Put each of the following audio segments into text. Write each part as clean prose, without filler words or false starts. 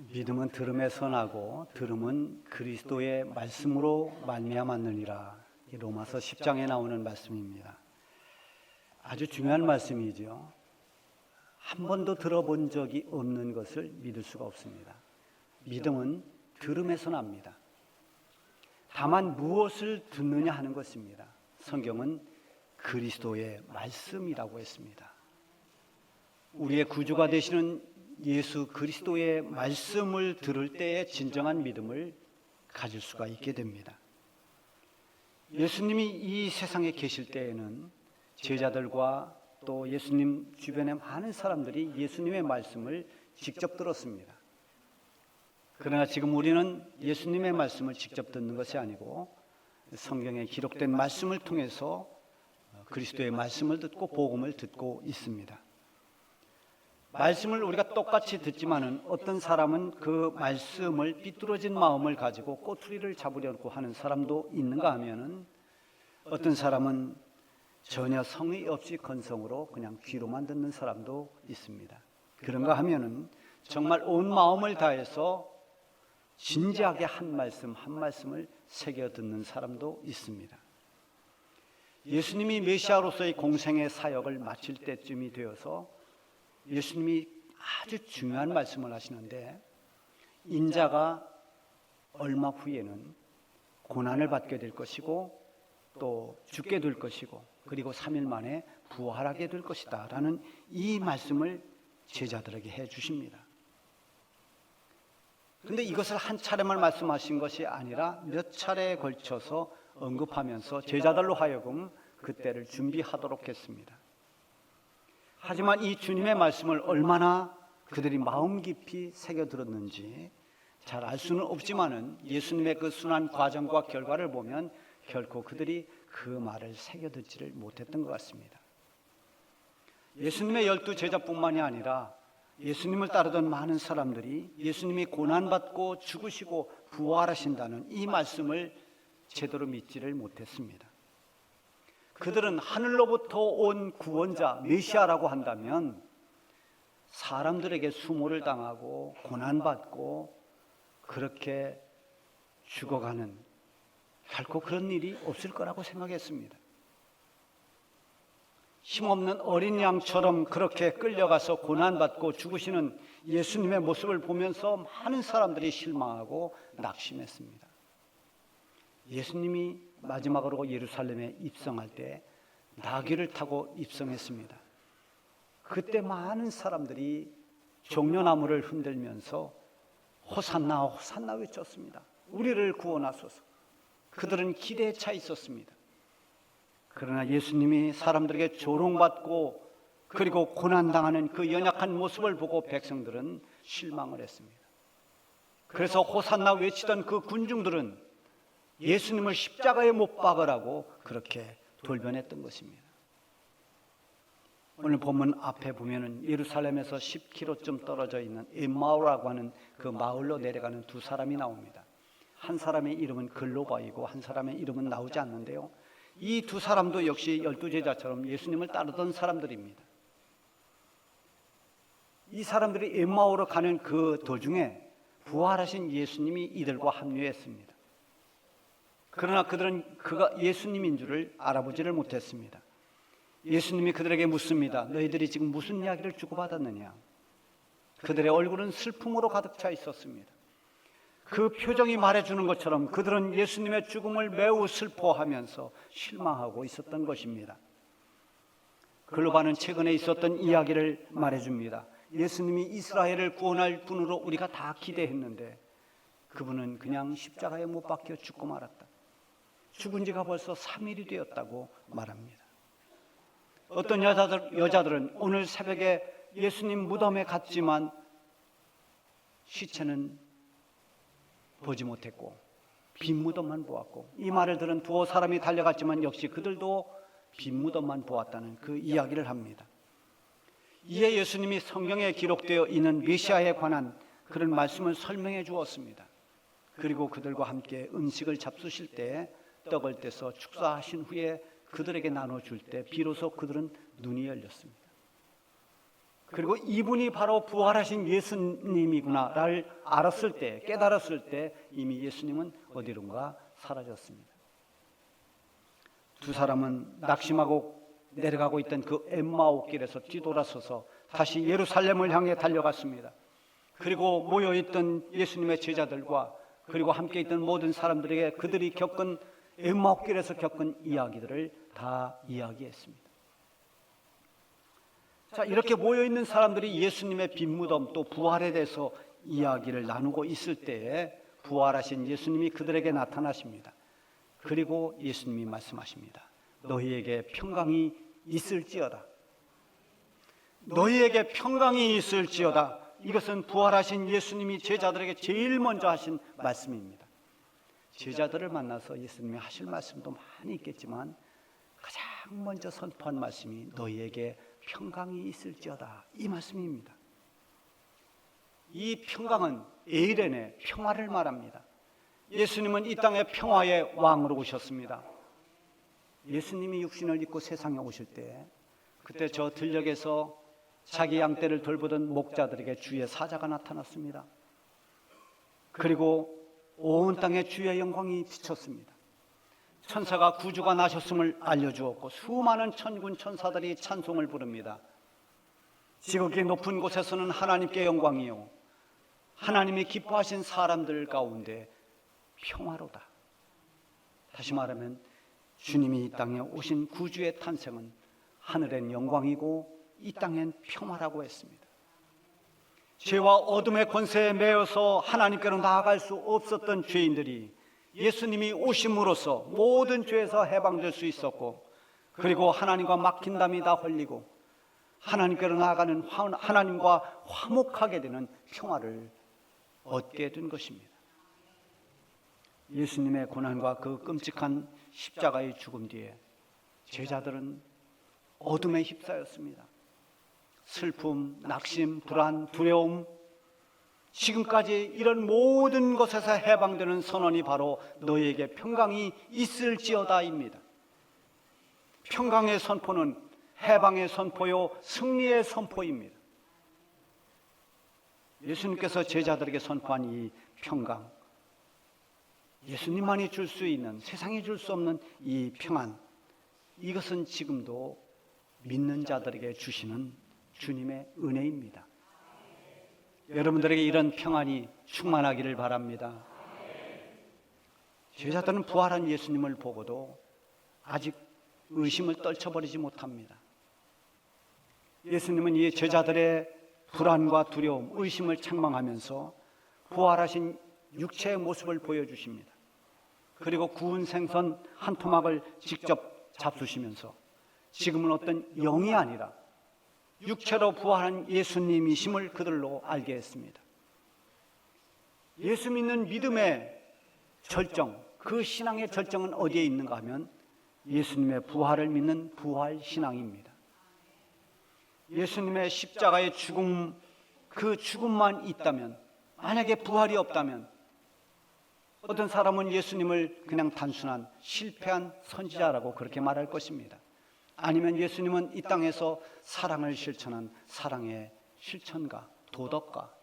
믿음은 들음에서 나고 들음은 그리스도의 말씀으로 말미암았느니라. 로마서 10장에 나오는 말씀입니다. 아주 중요한 말씀이죠. 한 번도 들어본 적이 없는 것을 믿을 수가 없습니다. 믿음은 들음에서 납니다. 다만 무엇을 듣느냐 하는 것입니다. 성경은 그리스도의 말씀이라고 했습니다. 우리의 구주가 되시는 예수 그리스도의 말씀을 들을 때에 진정한 믿음을 가질 수가 있게 됩니다. 예수님이 이 세상에 계실 때에는 제자들과 또 예수님 주변의 많은 사람들이 예수님의 말씀을 직접 들었습니다. 그러나 지금 우리는 예수님의 말씀을 직접 듣는 것이 아니고 성경에 기록된 말씀을 통해서 그리스도의 말씀을 듣고 복음을 듣고 있습니다. 말씀을 우리가 똑같이 듣지만은 어떤 사람은 그 말씀을 삐뚤어진 마음을 가지고 꼬투리를 잡으려고 하는 사람도 있는가 하면은 어떤 사람은 전혀 성의 없이 건성으로 그냥 귀로만 듣는 사람도 있습니다. 그런가 하면은 정말 온 마음을 다해서 진지하게 한 말씀 한 말씀을 새겨 듣는 사람도 있습니다. 예수님이 메시아로서의 공생의 사역을 마칠 때쯤이 되어서 예수님이 아주 중요한 말씀을 하시는데, 인자가 얼마 후에는 고난을 받게 될 것이고 또 죽게 될 것이고 그리고 3일 만에 부활하게 될 것이다 라는 이 말씀을 제자들에게 해 주십니다. 그런데 이것을 한 차례만 말씀하신 것이 아니라 몇 차례에 걸쳐서 언급하면서 제자들로 하여금 그때를 준비하도록 했습니다. 하지만 이 주님의 말씀을 얼마나 그들이 마음 깊이 새겨들었는지 잘 알 수는 없지만은 예수님의 그 순환 과정과 결과를 보면 결코 그들이 그 말을 새겨듣지를 못했던 것 같습니다. 예수님의 12 제자뿐만이 아니라 예수님을 따르던 많은 사람들이 예수님이 고난받고 죽으시고 부활하신다는 이 말씀을 제대로 믿지를 못했습니다. 그들은 하늘로부터 온 구원자 메시아라고 한다면 사람들에게 수모를 당하고 고난받고 그렇게 죽어가는 결코 그런 일이 없을 거라고 생각했습니다. 힘없는 어린 양처럼 그렇게 끌려가서 고난받고 죽으시는 예수님의 모습을 보면서 많은 사람들이 실망하고 낙심했습니다. 예수님이 마지막으로 예루살렘에 입성할 때 나귀를 타고 입성했습니다. 그때 많은 사람들이 종려나무를 흔들면서 호산나 호산나 외쳤습니다. 우리를 구원하소서. 그들은 기대에 차 있었습니다. 그러나 예수님이 사람들에게 조롱받고 그리고 고난당하는 그 연약한 모습을 보고 백성들은 실망을 했습니다. 그래서 호산나 외치던 그 군중들은 예수님을 십자가에 못 박으라고 그렇게 돌변했던 것입니다. 오늘 본문 앞에 보면은 예루살렘에서 10km쯤 떨어져 있는 엠마오라고 하는 그 마을로 내려가는 두 사람이 나옵니다. 한 사람의 이름은 글로바이고 한 사람의 이름은 나오지 않는데요. 이 두 사람도 역시 12제자처럼 예수님을 따르던 사람들입니다. 이 사람들이 엠마오로 가는 그 도중에 부활하신 예수님이 이들과 합류했습니다. 그러나 그들은 그가 예수님인 줄을 알아보지를 못했습니다. 예수님이 그들에게 묻습니다. 너희들이 지금 무슨 이야기를 주고받았느냐? 그들의 얼굴은 슬픔으로 가득 차 있었습니다. 그 표정이 말해주는 것처럼 그들은 예수님의 죽음을 매우 슬퍼하면서 실망하고 있었던 것입니다. 글로바는 최근에 있었던 이야기를 말해줍니다. 예수님이 이스라엘을 구원할 분으로 우리가 다 기대했는데 그분은 그냥 십자가에 못 박혀 죽고 말았다. 죽은 지가 벌써 3일이 되었다고 말합니다. 어떤 여자들은 오늘 새벽에 예수님 무덤에 갔지만 시체는 보지 못했고 빈 무덤만 보았고, 이 말을 들은 두어 사람이 달려갔지만 역시 그들도 빈 무덤만 보았다는 그 이야기를 합니다. 이에 예수님이 성경에 기록되어 있는 메시아에 관한 그런 말씀을 설명해 주었습니다. 그리고 그들과 함께 음식을 잡수실 때 떡을 떼서 축사하신 후에 그들에게 나눠줄 때 비로소 그들은 눈이 열렸습니다. 그리고 이분이 바로 부활하신 예수님이구나를 알았을 때, 깨달았을 때 이미 예수님은 어디론가 사라졌습니다. 두 사람은 낙심하고 내려가고 있던 그 엠마오 길에서 뒤돌아서서 다시 예루살렘을 향해 달려갔습니다. 그리고 모여있던 예수님의 제자들과 그리고 함께 있던 모든 사람들에게 그들이 겪은 엠마오 길에서 겪은 이야기들을 다 이야기했습니다. 자, 이렇게 모여있는 사람들이 예수님의 빈 무덤 또 부활에 대해서 이야기를 나누고 있을 때에 부활하신 예수님이 그들에게 나타나십니다. 그리고 예수님이 말씀하십니다. 너희에게 평강이 있을지어다. 너희에게 평강이 있을지어다. 이것은 부활하신 예수님이 제자들에게 제일 먼저 하신 말씀입니다. 제자들을 만나서 예수님이 하실 말씀도 많이 있겠지만 가장 먼저 선포한 말씀이 너희에게 평강이 있을지어다, 이 말씀입니다. 이 평강은 에이렌의 평화를 말합니다. 예수님은 이 땅에 평화의 왕으로 오셨습니다. 예수님이 육신을 입고 세상에 오실 때 그때 저 들녘에서 자기 양떼를 돌보던 목자들에게 주의 사자가 나타났습니다. 그리고 온 땅에 주의 영광이 비쳤습니다. 천사가 구주가 나셨음을 알려주었고 수많은 천군 천사들이 찬송을 부릅니다. 지극히 높은 곳에서는 하나님께 영광이요 하나님이 기뻐하신 사람들 가운데 평화로다. 다시 말하면 주님이 이 땅에 오신 구주의 탄생은 하늘엔 영광이고 이 땅엔 평화라고 했습니다. 죄와 어둠의 권세에 매여서 하나님께로 나아갈 수 없었던 죄인들이 예수님이 오심으로써 모든 죄에서 해방될 수 있었고, 그리고 하나님과 막힌 담이 다 흘리고 하나님께로 나아가는 하나님과 화목하게 되는 평화를 얻게 된 것입니다. 예수님의 고난과 그 끔찍한 십자가의 죽음 뒤에 제자들은 어둠에 휩싸였습니다. 슬픔, 낙심, 불안, 두려움, 지금까지 이런 모든 것에서 해방되는 선언이 바로 너희에게 평강이 있을지어다입니다. 평강의 선포는 해방의 선포요 승리의 선포입니다. 예수님께서 제자들에게 선포한 이 평강, 예수님만이 줄 수 있는, 세상이 줄 수 없는 이 평안, 이것은 지금도 믿는 자들에게 주시는 주님의 은혜입니다. 여러분들에게 이런 평안이 충만하기를 바랍니다. 제자들은 부활한 예수님을 보고도 아직 의심을 떨쳐버리지 못합니다. 예수님은 이 제자들의 불안과 두려움, 의심을 책망하면서 부활하신 육체의 모습을 보여주십니다. 그리고 구운 생선 한 토막을 직접 잡수시면서 지금은 어떤 영이 아니라 육체로 부활한 예수님이심을 그들로 알게 했습니다. 예수 믿는 믿음의 절정, 그 신앙의 절정은 어디에 있는가 하면 예수님의 부활을 믿는 부활신앙입니다. 예수님의 십자가의 죽음, 그 죽음만 있다면, 만약에 부활이 없다면 어떤 사람은 예수님을 그냥 단순한 실패한 선지자라고 그렇게 말할 것입니다. 아니면 예수님은 이 땅에서 사랑을 실천한 사랑의 실천가, 도덕가,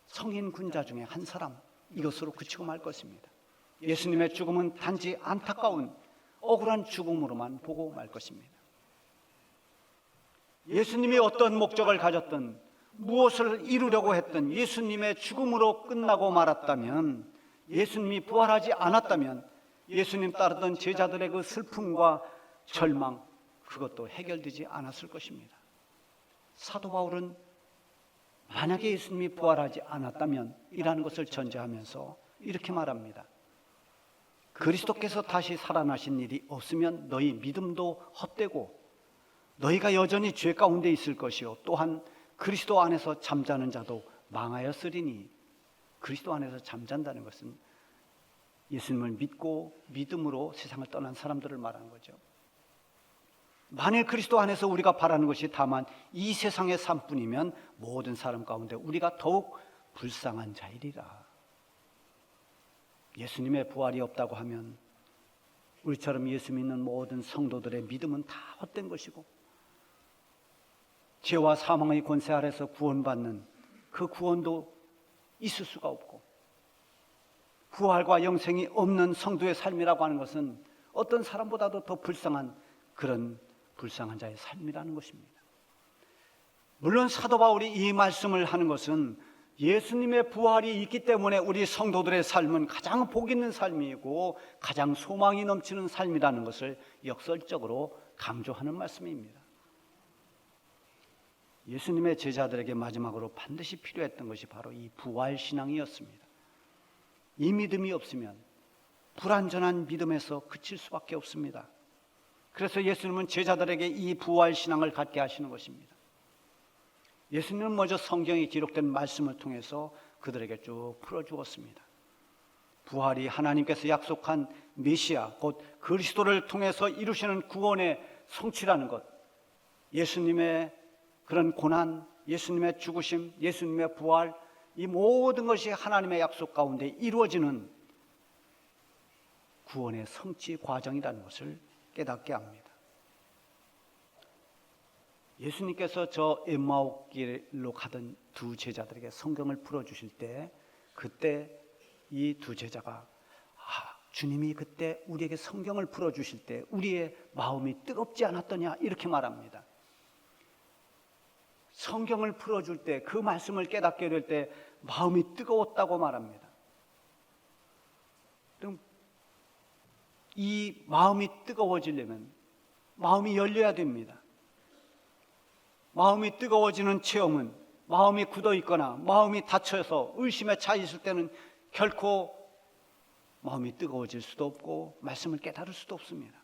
성인 군자 중에 한 사람, 이것으로 그치고 말 것입니다. 예수님의 죽음은 단지 안타까운 억울한 죽음으로만 보고 말 것입니다. 예수님이 어떤 목적을 가졌든 무엇을 이루려고 했든 예수님의 죽음으로 끝나고 말았다면, 예수님이 부활하지 않았다면 예수님 따르던 제자들의 그 슬픔과 절망, 그것도 해결되지 않았을 것입니다. 사도 바울은 만약에 예수님이 부활하지 않았다면 이라는 것을 전제하면서 이렇게 말합니다. 그리스도께서 다시 살아나신 일이 없으면 너희 믿음도 헛되고 너희가 여전히 죄 가운데 있을 것이요 또한 그리스도 안에서 잠자는 자도 망하였으리니, 그리스도 안에서 잠잔다는 것은 예수님을 믿고 믿음으로 세상을 떠난 사람들을 말하는 거죠. 만일 그리스도 안에서 우리가 바라는 것이 다만 이 세상의 삶뿐이면 모든 사람 가운데 우리가 더욱 불쌍한 자이리라. 예수님의 부활이 없다고 하면 우리처럼 예수 믿는 모든 성도들의 믿음은 다 헛된 것이고 죄와 사망의 권세 아래서 구원받는 그 구원도 있을 수가 없고, 부활과 영생이 없는 성도의 삶이라고 하는 것은 어떤 사람보다도 더 불쌍한 그런 불쌍한 자의 삶이라는 것입니다. 물론 사도 바울이 이 말씀을 하는 것은 예수님의 부활이 있기 때문에 우리 성도들의 삶은 가장 복 있는 삶이고 가장 소망이 넘치는 삶이라는 것을 역설적으로 강조하는 말씀입니다. 예수님의 제자들에게 마지막으로 반드시 필요했던 것이 바로 이 부활신앙이었습니다. 이 믿음이 없으면 불완전한 믿음에서 그칠 수밖에 없습니다. 그래서 예수님은 제자들에게 이 부활신앙을 갖게 하시는 것입니다. 예수님은 먼저 성경에 기록된 말씀을 통해서 그들에게 쭉 풀어주었습니다. 부활이 하나님께서 약속한 메시아, 곧 그리스도를 통해서 이루시는 구원의 성취라는 것, 예수님의 그런 고난, 예수님의 죽으심, 예수님의 부활, 이 모든 것이 하나님의 약속 가운데 이루어지는 구원의 성취 과정이라는 것을 깨닫게 합니다. 예수님께서 저 엠마오 길로 가던 두 제자들에게 성경을 풀어주실 때, 그때 이 두 제자가 주님이 그때 우리에게 성경을 풀어주실 때 우리의 마음이 뜨겁지 않았더냐 이렇게 말합니다. 성경을 풀어줄 때, 그 말씀을 깨닫게 될 때 마음이 뜨거웠다고 말합니다. 이 마음이 뜨거워지려면 마음이 열려야 됩니다. 마음이 뜨거워지는 체험은 마음이 굳어 있거나 마음이 닫혀서 의심에 차 있을 때는 결코 마음이 뜨거워질 수도 없고 말씀을 깨달을 수도 없습니다.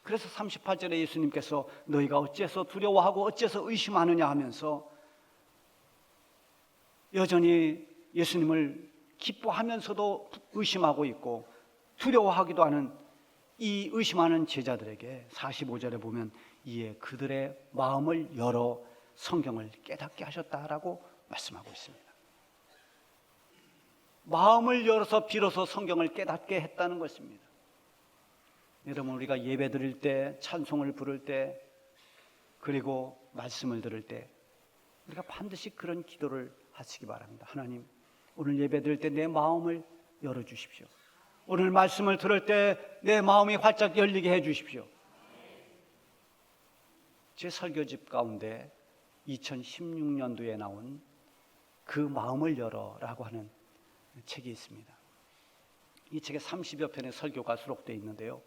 그래서 38절에 예수님께서 너희가 어째서 두려워하고 어째서 의심하느냐 하면서 여전히 예수님을 기뻐하면서도 의심하고 있고 두려워하기도 하는 이 의심하는 제자들에게 45절에 보면 이에 그들의 마음을 열어 성경을 깨닫게 하셨다라고 말씀하고 있습니다. 마음을 열어서 비로소 성경을 깨닫게 했다는 것입니다. 여러분, 우리가 예배 드릴 때, 찬송을 부를 때, 그리고 말씀을 들을 때 우리가 반드시 그런 기도를 하시기 바랍니다. 하나님, 오늘 예배 드릴 때 내 마음을 열어주십시오. 오늘 말씀을 들을 때 내 마음이 활짝 열리게 해주십시오. 제 설교집 가운데 2016년도에 나온 그 마음을 열어라고 하는 책이 있습니다. 이 책에 30여 편의 설교가 수록되어 있는데요,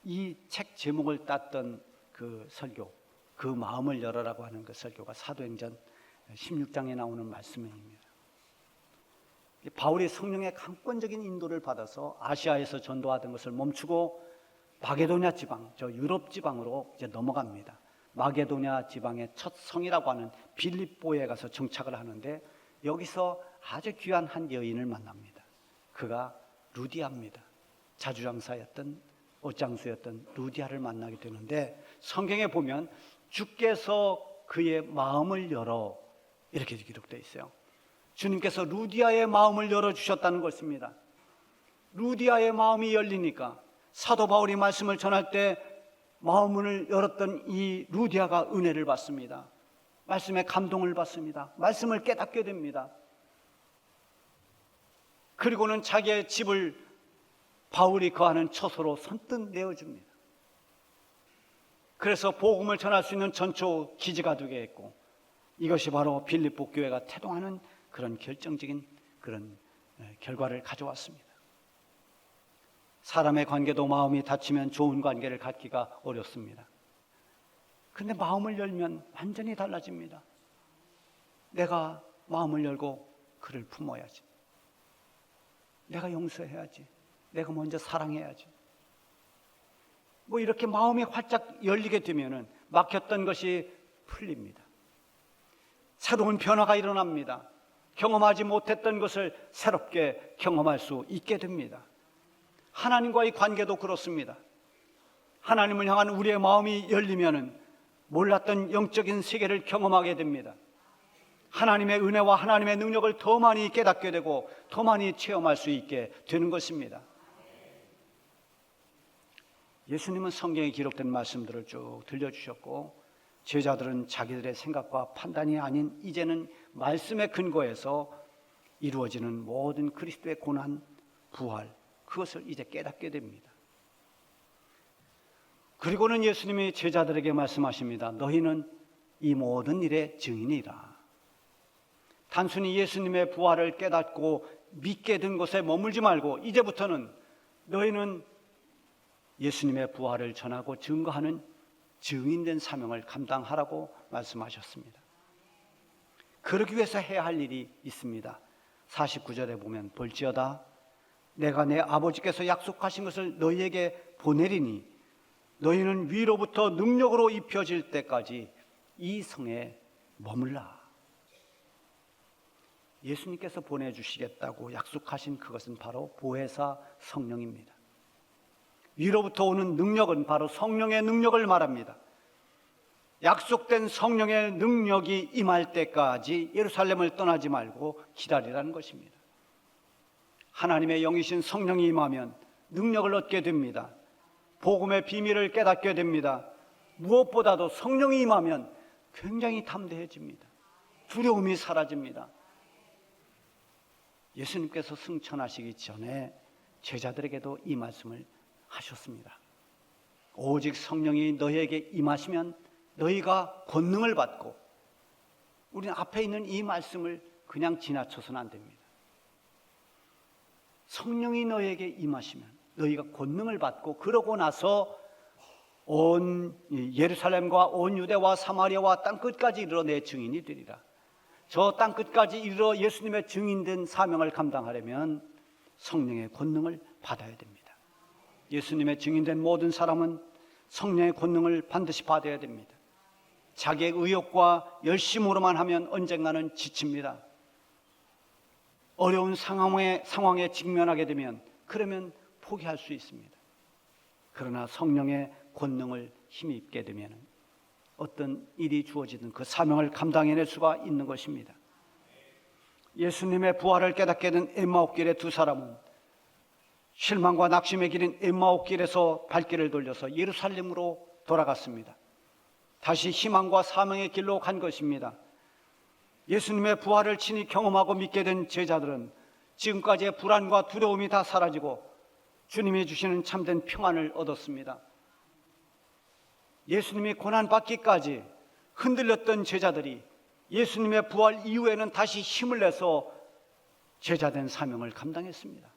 이 책 제목을 땄던 그 설교, 그 마음을 열어라고 하는 그 설교가 사도행전 16장에 나오는 말씀입니다. 바울이 성령의 강권적인 인도를 받아서 아시아에서 전도하던 것을 멈추고 마게도냐 지방, 저 유럽 지방으로 이제 넘어갑니다. 마게도냐 지방의 첫 성이라고 하는 빌립보에 가서 정착을 하는데 여기서 아주 귀한 한 여인을 만납니다. 그가 루디아입니다. 자주장사였던 옷장수였던 루디아를 만나게 되는데 성경에 보면 주께서 그의 마음을 열어 이렇게 기록되어 있어요. 주님께서 루디아의 마음을 열어주셨다는 것입니다. 루디아의 마음이 열리니까 사도 바울이 말씀을 전할 때 마음을 열었던 이 루디아가 은혜를 받습니다. 말씀에 감동을 받습니다. 말씀을 깨닫게 됩니다. 그리고는 자기의 집을 바울이 거하는 처소로 선뜻 내어줍니다. 그래서 복음을 전할 수 있는 전초 기지가 되게 했고, 이것이 바로 빌립보 교회가 태동하는 그런 결정적인 그런 결과를 가져왔습니다. 사람의 관계도 마음이 닫히면 좋은 관계를 갖기가 어렵습니다. 그런데 마음을 열면 완전히 달라집니다. 내가 마음을 열고 그를 품어야지. 내가 용서해야지. 내가 먼저 사랑해야지. 뭐 이렇게 마음이 활짝 열리게 되면은 막혔던 것이 풀립니다. 새로운 변화가 일어납니다. 경험하지 못했던 것을 새롭게 경험할 수 있게 됩니다. 하나님과의 관계도 그렇습니다. 하나님을 향한 우리의 마음이 열리면은 몰랐던 영적인 세계를 경험하게 됩니다. 하나님의 은혜와 하나님의 능력을 더 많이 깨닫게 되고 더 많이 체험할 수 있게 되는 것입니다. 예수님은 성경에 기록된 말씀들을 쭉 들려주셨고 제자들은 자기들의 생각과 판단이 아닌 이제는 말씀의 근거에서 이루어지는 모든 그리스도의 고난, 부활, 그것을 이제 깨닫게 됩니다. 그리고는 예수님이 제자들에게 말씀하십니다. 너희는 이 모든 일의 증인이라. 단순히 예수님의 부활을 깨닫고 믿게 된 곳에 머물지 말고 이제부터는 너희는 예수님의 부활을 전하고 증거하는 증인된 사명을 감당하라고 말씀하셨습니다. 그러기 위해서 해야 할 일이 있습니다. 49절에 보면 볼지어다 내가 내 아버지께서 약속하신 것을 너희에게 보내리니 너희는 위로부터 능력으로 입혀질 때까지 이 성에 머물라. 예수님께서 보내주시겠다고 약속하신 그것은 바로 보혜사 성령입니다. 위로부터 오는 능력은 바로 성령의 능력을 말합니다. 약속된 성령의 능력이 임할 때까지 예루살렘을 떠나지 말고 기다리라는 것입니다. 하나님의 영이신 성령이 임하면 능력을 얻게 됩니다. 복음의 비밀을 깨닫게 됩니다. 무엇보다도 성령이 임하면 굉장히 담대해집니다. 두려움이 사라집니다. 예수님께서 승천하시기 전에 제자들에게도 이 말씀을 하셨습니다. 오직 성령이 너희에게 임하시면 너희가 권능을 받고, 우리는 앞에 있는 이 말씀을 그냥 지나쳐서는 안 됩니다. 성령이 너희에게 임하시면 너희가 권능을 받고, 그러고 나서 온 예루살렘과 온 유대와 사마리아와 땅끝까지 이르러 내 증인이 되리라. 저 땅끝까지 이르러 예수님의 증인된 사명을 감당하려면 성령의 권능을 받아야 됩니다. 예수님의 증인된 모든 사람은 성령의 권능을 반드시 받아야 됩니다. 자기의 의욕과 열심으로만 하면 언젠가는 지칩니다. 어려운 상황에 직면하게 되면 그러면 포기할 수 있습니다. 그러나 성령의 권능을 힘입게 되면 어떤 일이 주어지든 그 사명을 감당해낼 수가 있는 것입니다. 예수님의 부활을 깨닫게 된 엠마오길의 두 사람은 실망과 낙심의 길인 엠마오길에서 발길을 돌려서 예루살렘으로 돌아갔습니다. 다시 희망과 사명의 길로 간 것입니다. 예수님의 부활을 친히 경험하고 믿게 된 제자들은 지금까지의 불안과 두려움이 다 사라지고 주님이 주시는 참된 평안을 얻었습니다. 예수님이 고난받기까지 흔들렸던 제자들이 예수님의 부활 이후에는 다시 힘을 내서 제자된 사명을 감당했습니다.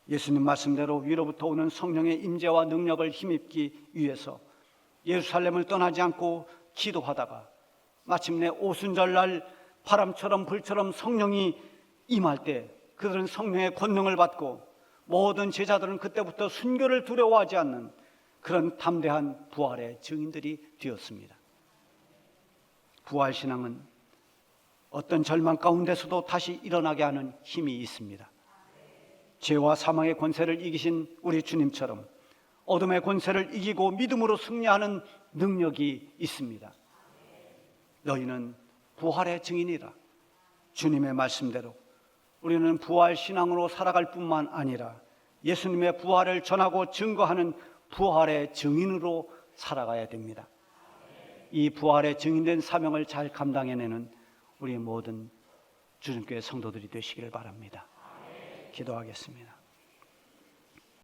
예수님 말씀대로 위로부터 오는 성령의 임재와 능력을 힘입기 위해서 예루살렘을 떠나지 않고 기도하다가 마침내 오순절날 바람처럼 불처럼 성령이 임할 때 그들은 성령의 권능을 받고 모든 제자들은 그때부터 순교를 두려워하지 않는 그런 담대한 부활의 증인들이 되었습니다. 부활신앙은 어떤 절망 가운데서도 다시 일어나게 하는 힘이 있습니다. 죄와 사망의 권세를 이기신 우리 주님처럼 어둠의 권세를 이기고 믿음으로 승리하는 능력이 있습니다. 너희는 부활의 증인이라. 주님의 말씀대로 우리는 부활 신앙으로 살아갈 뿐만 아니라 예수님의 부활을 전하고 증거하는 부활의 증인으로 살아가야 됩니다. 이 부활의 증인된 사명을 잘 감당해내는 우리 모든 주님교회 성도들이 되시기를 바랍니다. 기도하겠습니다.